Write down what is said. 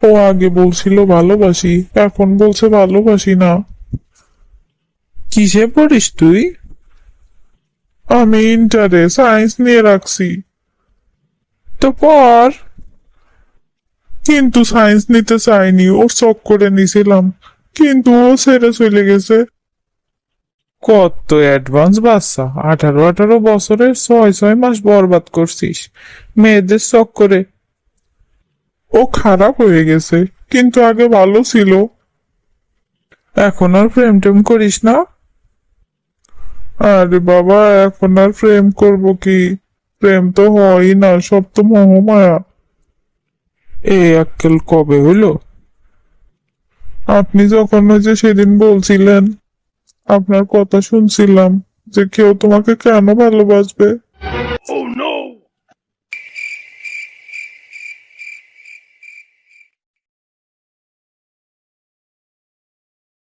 ও আগে বলছিল ভালোবাসি, এখন বলছে ভালোবাসি না। কিসে পড়িস তুই? আমি ইন্টারে সায়েন্স নিয়ে রাখছি। তো পর। কিন্তু সায়েন্স নিতে চাইনি, ওর শখ করে নিছিলাম, কিন্তু ও ছেড়ে চলে গেছে। কত অ্যাডভান্স বাচ্চা, 18-18 বছরের 6-6 মাস বরবাদ করছিস মেয়েদের শখ করে। ও খারাপ হয়ে গেছে, কিন্তু আগে ভালো ছিল। এখন আর প্রেম টেম করিস না? আরে বাবা, এখন আর প্রেম করব কি? প্রেম তো হয়ই না, সব তো মোহমায়া। এই আক্কেল কবে হইলো? আপনি যখন ওই যে সেদিন বলছিলেন, আপনার কথা শুনছিলাম যে কেউ তোমাকে কেন ভালোবাসবে।